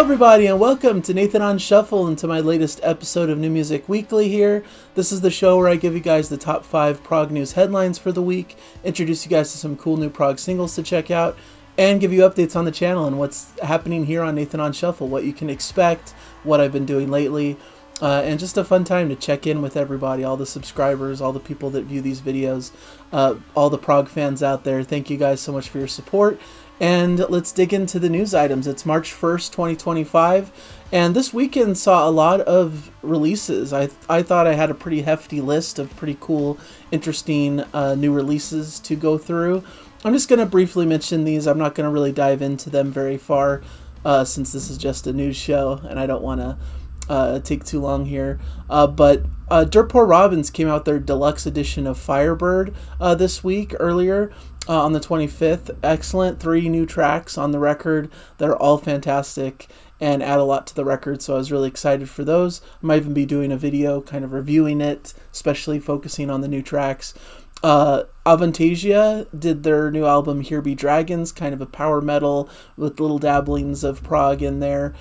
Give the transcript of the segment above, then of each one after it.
everybody, and welcome to Nathan on Shuffle and to my latest episode of New Music Weekly here. This is the show where I give you guys the top 5 prog news headlines for the week, introduce you guys to some cool new prog singles to check out, and give you updates on the channel and what's happening here on Nathan on Shuffle, what you can expect, what I've been doing lately, and just a fun time to check in with everybody, all the subscribers, all the people that view these videos, all the prog fans out there. Thank you guys so much for your support. And let's dig into the news items. It's March 1st, 2025, and this weekend saw a lot of releases. I thought I had a pretty hefty list of pretty cool, interesting new releases to go through. I'm just going to briefly mention these. I'm not going to really dive into them very far since this is just a news show, and I don't want to take too long here. But Dirt Poor Robins came out their deluxe edition of Firebird this week, earlier. On the 25th. Excellent 3 new tracks on the record that are all fantastic and add a lot to the record, so I was really excited for those. I might even be doing a video kind of reviewing it, especially focusing on the new tracks. Avantasia did their new album Here Be Dragons, kind of a power metal with little dabblings of prog in there,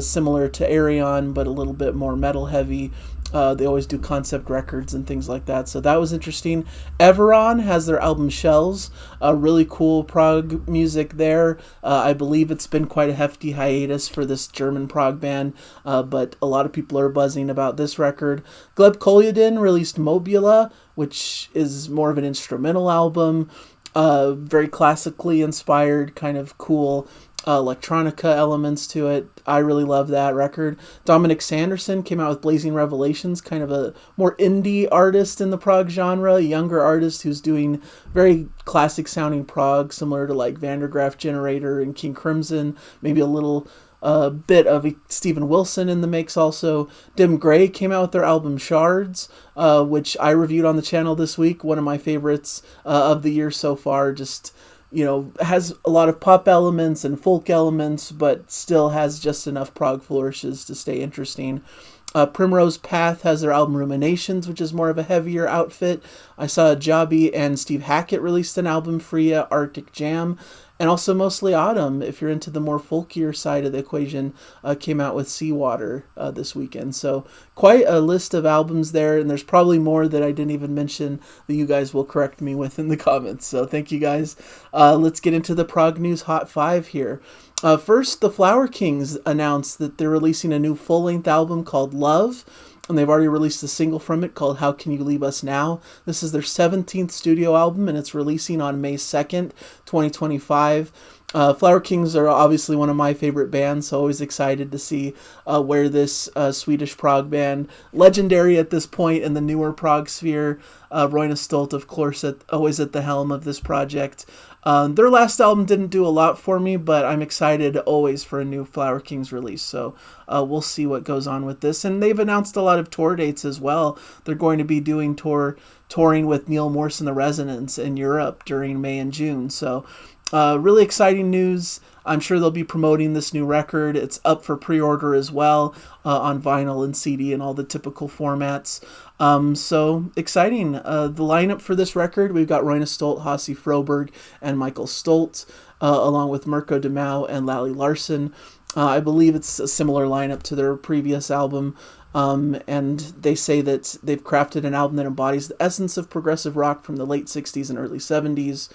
similar to Arion but a little bit more metal heavy. They always do concept records and things like that, so that was interesting. Everon has their album Shells, really cool prog music there. I believe it's been quite a hefty hiatus for this German prog band, but a lot of people are buzzing about this record. Gleb Kolyadin released Mobula, which is more of an instrumental album, very classically inspired, kind of cool electronica elements to it. I really love that record. Dominic Sanderson came out with Blazing Revelations, kind of a more indie artist in the prog genre, a younger artist who's doing very classic sounding prog, similar to like Vandergraaf Generator and King Crimson, maybe a little bit of Steven Wilson in the mix also. Dim Gray came out with their album Shards, which I reviewed on the channel this week, one of my favorites of the year so far. Just, you know, has a lot of pop elements and folk elements, but still has just enough prog flourishes to stay interesting. Primrose Path has their album Ruminations, which is more of a heavier outfit. I saw Jobby and Steve Hackett released an album, Freya Arctic Jam, and also Mostly Autumn, if you're into the more folkier side of the equation, came out with Seawater this weekend. So quite a list of albums there, and there's probably more that I didn't even mention that you guys will correct me with in the comments. So thank you guys. Let's get into the Prog News Hot 5 here. First, the Flower Kings announced that they're releasing a new full-length album called Love, and they've already released a single from it called How Can You Leave Us Now. This is their 17th studio album, and it's releasing on May 2nd, 2025. Flower Kings are obviously one of my favorite bands, so always excited to see where this Swedish prog band, legendary at this point in the newer prog sphere, Roine Stolt, of course, always at the helm of this project. Their last album didn't do a lot for me, but I'm excited always for a new Flower Kings release, so we'll see what goes on with this. And they've announced a lot of tour dates as well. They're going to be doing touring with Neil Morse and the Resonance in Europe during May and June, so really exciting news. I'm sure they'll be promoting this new record. It's up for pre-order as well on vinyl and CD and all the typical formats. So exciting. The lineup for this record, we've got Roine Stolt, Hasse Froberg, and Michael Stolt, along with Mirko de Mouw and Lally Larson. I believe it's a similar lineup to their previous album. And they say that they've crafted an album that embodies the essence of progressive rock from the late 60s and early 70s.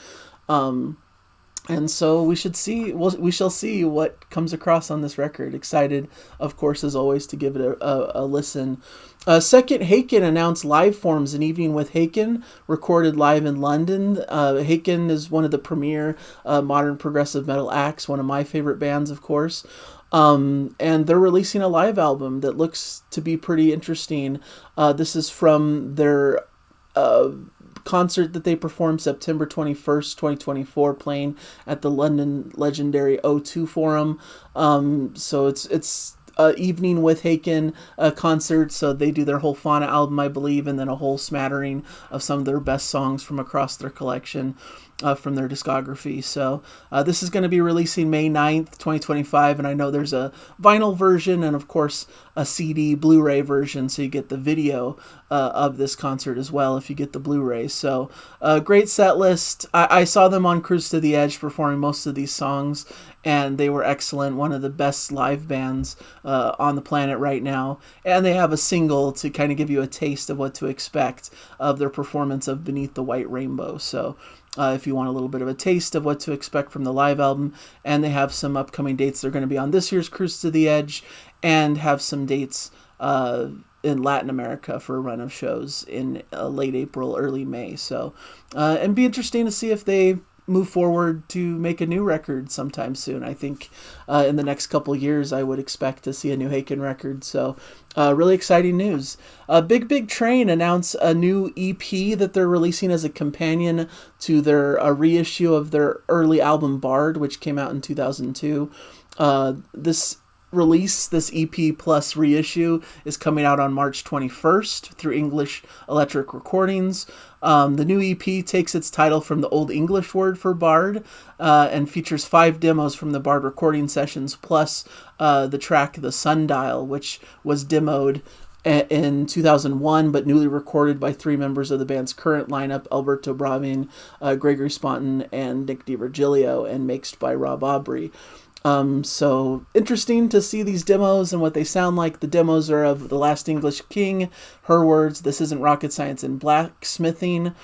And so we shall see what comes across on this record. Excited, of course, as always, to give it a listen. Second, Haken announced Liveforms, An Evening With Haken, recorded live in London. Haken is one of the premier modern progressive metal acts, one of my favorite bands, of course. And they're releasing a live album that looks to be pretty interesting. This is from their concert that they performed September 21st, 2024, playing at the London legendary O2 Forum. So it's Evening With Haken concert. So they do their whole Fauna album, I believe, and then a whole smattering of some of their best songs from across their collection. From their discography. So this is going to be releasing May 9th, 2025, and I know there's a vinyl version and, of course, a CD Blu-ray version, so you get the video of this concert as well if you get the Blu-ray. So great set list. I saw them on Cruise to the Edge performing most of these songs, and they were excellent. One of the best live bands on the planet right now. And they have a single to kind of give you a taste of what to expect of their performance of Beneath the White Rainbow. So if you want a little bit of a taste of what to expect from the live album. And they have some upcoming dates. They're going to be on this year's Cruise to the Edge and have some dates in Latin America for a run of shows in late April, early May. So, and be interesting to see if they move forward to make a new record sometime soon. I think in the next couple years I would expect to see a new Haken record. So really exciting news. Big Train announced a new EP that they're releasing as a companion to their reissue of their early album Bard, which came out in 2002. This EP plus reissue is coming out on March 21st through English Electric Recordings. The new EP takes its title from the Old English word for bard and features 5 demos from the Bard recording sessions plus the track The Sundial, which was demoed in 2001 but newly recorded by 3 members of the band's current lineup, Alberto Bravin, Gregory Sponton, and Nick DiVirgilio, and mixed by Rob Aubrey. So interesting to see these demos and what they sound like. The demos are of The Last English King, Her Words, This Isn't Rocket Science, and Blacksmithing,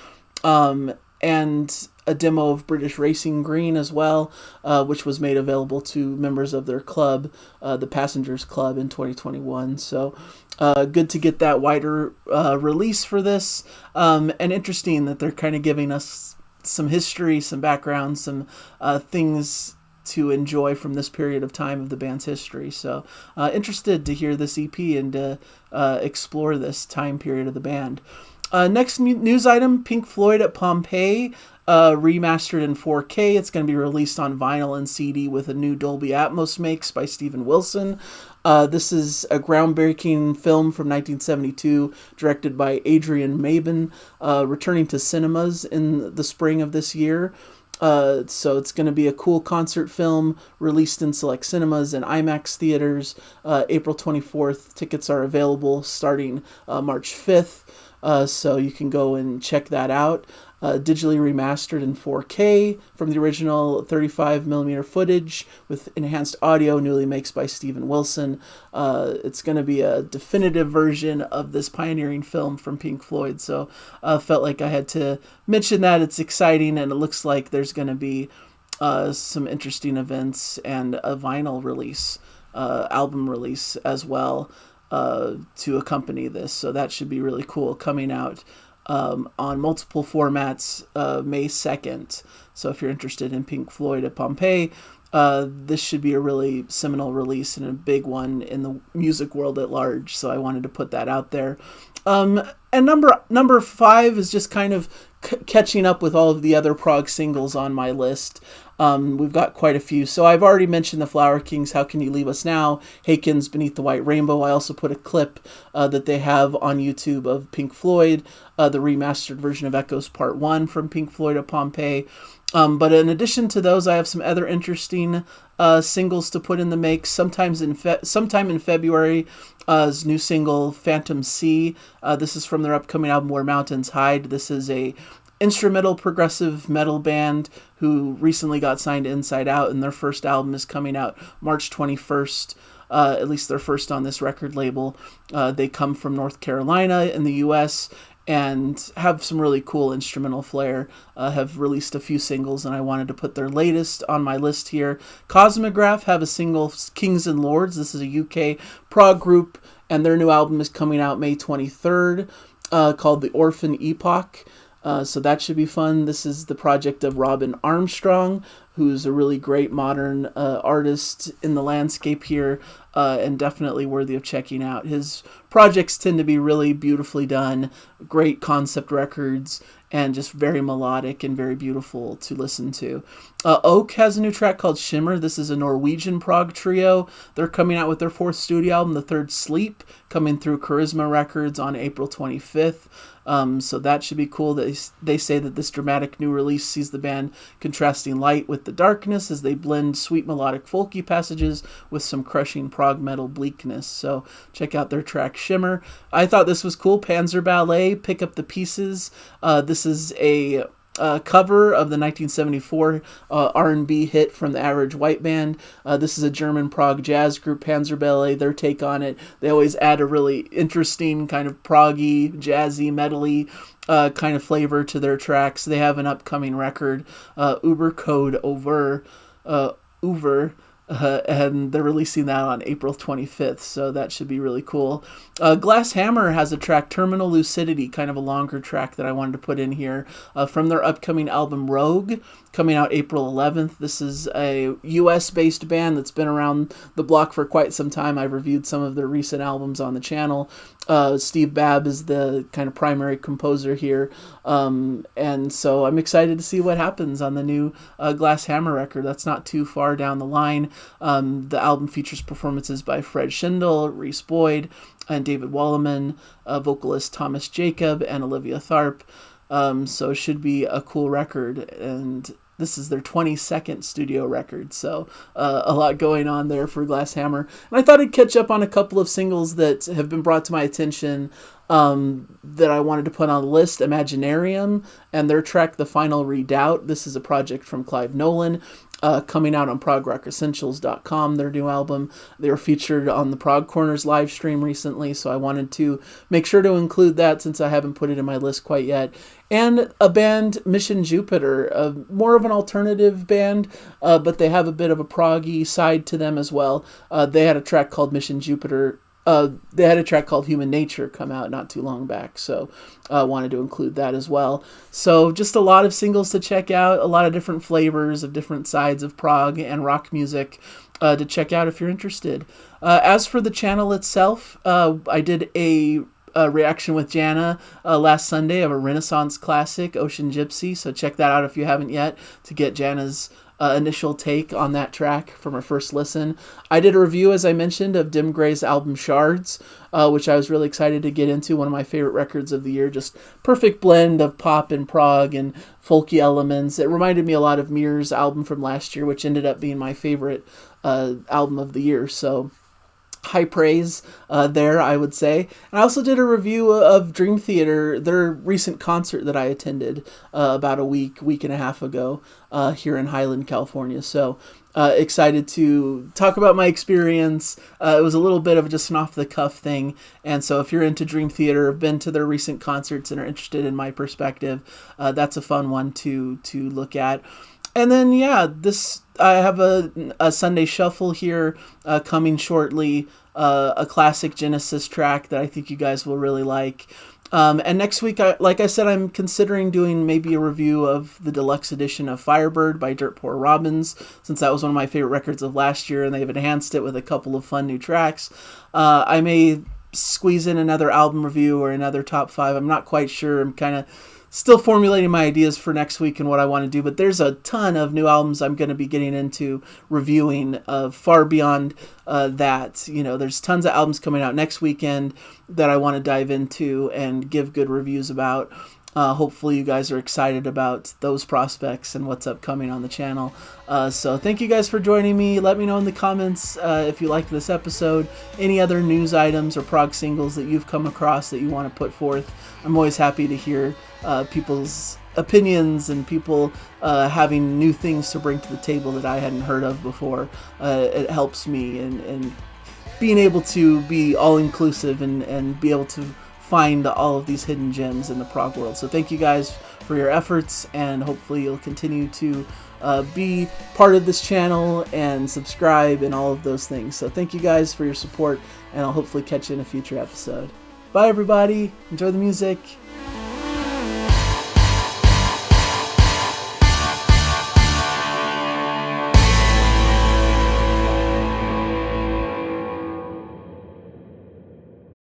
and a demo of British Racing Green as well, which was made available to members of their club, the Passengers Club, in 2021. So good to get that wider release for this, and interesting that they're kind of giving us some history, some background, some things to enjoy from this period of time of the band's history. So interested to hear this EP and to explore this time period of the band. Next news item, Pink Floyd at Pompeii, remastered in 4K. It's going to be released on vinyl and CD with a new Dolby Atmos mix by Steven Wilson. This is a groundbreaking film from 1972, directed by Adrian Mabin, returning to cinemas in the spring of this year. So it's going to be a cool concert film released in select cinemas and IMAX theaters. April 24th. Tickets are available starting March 5th. So you can go and check that out. Digitally remastered in 4K from the original 35mm footage with enhanced audio, newly mixed by Steven Wilson. It's going to be a definitive version of this pioneering film from Pink Floyd. So felt like I had to mention that. It's exciting, and it looks like there's going to be some interesting events and a vinyl release, album release as well, to accompany this. So that should be really cool, coming out on multiple formats May 2nd. So if you're interested in Pink Floyd at Pompeii, this should be a really seminal release and a big one in the music world at large. So I wanted to put that out there. And number 5 is just kind of catching up with all of the other prog singles on my list. We've got quite a few. So I've already mentioned the Flower Kings, How Can You Leave Us Now, Haken's Beneath the White Rainbow. I also put a clip that they have on YouTube of Pink Floyd, the remastered version of Echoes Part 1 from Pink Floyd at Pompeii. But in addition to those, I have some other interesting singles to put in the mix. Sometime in February, his new single, Phantom Sea. This is from their upcoming album, Where Mountains Hide. This is a instrumental progressive metal band who recently got signed to Inside Out, and their first album is coming out March 21st. At least their first on this record label. They come from North Carolina in the U.S., and have some really cool instrumental flair, have released a few singles, and I wanted to put their latest on my list here. Cosmograph have a single, Kings and Lords. This is a UK prog group, and their new album is coming out May 23rd, called The Orphan Epoch. So that should be fun. This is the project of Robin Armstrong, who's a really great modern artist in the landscape here, and definitely worthy of checking out. His projects tend to be really beautifully done, great concept records, and just very melodic and very beautiful to listen to. Oak has a new track called Shimmer. This is a Norwegian prog trio. They're coming out with their 4th studio album, The Third Sleep, coming through Charisma Records on April 25th. So that should be cool. They say that this dramatic new release sees the band contrasting light with the darkness as they blend sweet melodic folky passages with some crushing prog metal bleakness. So check out their track Shimmer. I thought this was cool. Panzer Ballet, Pick Up the Pieces. This is a cover of the 1974 R&B hit from the Average White Band. This is a German prog jazz group, Panzer Ballet. Their take on it, they always add a really interesting kind of proggy, jazzy, metally kind of flavor to their tracks. They have an upcoming record, Uber Code Over, and they're releasing that on April 25th, so that should be really cool. Glass Hammer has a track, Terminal Lucidity, kind of a longer track that I wanted to put in here, from their upcoming album Rogue, coming out April 11th. This is a US-based band that's been around the block for quite some time. I've reviewed some of their recent albums on the channel. Steve Babb is the kind of primary composer here, and so I'm excited to see what happens on the new Glass Hammer record. That's not too far down the line. The album features performances by Fred Schindel, Reese Boyd, and David Walliman, vocalist Thomas Jacob, and Olivia Tharp. So it should be a cool record, and this is their 22nd studio record, so a lot going on there for Glass Hammer. And I thought I'd catch up on a couple of singles that have been brought to my attention that I wanted to put on the list. Imaginarium and their track The Final Redoubt. This is a project from Clive Nolan. Coming out on ProgRockEssentials.com, their new album. They were featured on the Prog Corners live stream recently, so I wanted to make sure to include that since I haven't put it in my list quite yet. And a band, Mission Jupiter, more of an alternative band, but they have a bit of a proggy side to them as well. They had a track called Mission Jupiter. They had a track called Human Nature come out not too long back, so I wanted to include that as well. So just a lot of singles to check out, a lot of different flavors of different sides of prog and rock music to check out if you're interested. As for the channel itself, I did a reaction with Jana last Sunday of a Renaissance classic, Ocean Gypsy, so check that out if you haven't yet to get Jana's initial take on that track from her first listen. I did a review, as I mentioned, of Dim Gray's album Shards, which I was really excited to get into. One of my favorite records of the year. Just perfect blend of pop and prog and folky elements. It reminded me a lot of Mir's album from last year, which ended up being my favorite album of the year. So high praise there, I would say. And I also did a review of Dream Theater, their recent concert that I attended about a week and a half ago here in Highland, California. So excited to talk about my experience. It was a little bit of just an off-the-cuff thing. And so if you're into Dream Theater, have been to their recent concerts and are interested in my perspective, that's a fun one to look at. And then, yeah, I have a Sunday Shuffle here coming shortly, a classic Genesis track that I think you guys will really like. And next week, like I said, I'm considering doing maybe a review of the deluxe edition of Firebird by Dirt Poor Robins, since that was one of my favorite records of last year, and they've enhanced it with a couple of fun new tracks. I may squeeze in another album review or another top 5. I'm not quite sure. I'm kind of still formulating my ideas for next week and what I want to do, but there's a ton of new albums I'm going to be getting into reviewing far beyond that. You know, there's tons of albums coming out next weekend that I want to dive into and give good reviews about. Hopefully you guys are excited about those prospects and what's upcoming on the channel. So thank you guys for joining me. Let me know in the comments if you liked this episode, any other news items or prog singles that you've come across that you want to put forth. I'm always happy to hear people's opinions and people having new things to bring to the table that I hadn't heard of before. It helps me in being able to be all-inclusive and be able to find all of these hidden gems in the prog world. So thank you guys for your efforts, and hopefully you'll continue to be part of this channel and subscribe and all of those things. So thank you guys for your support, and I'll hopefully catch you in a future episode. Bye everybody, enjoy the music.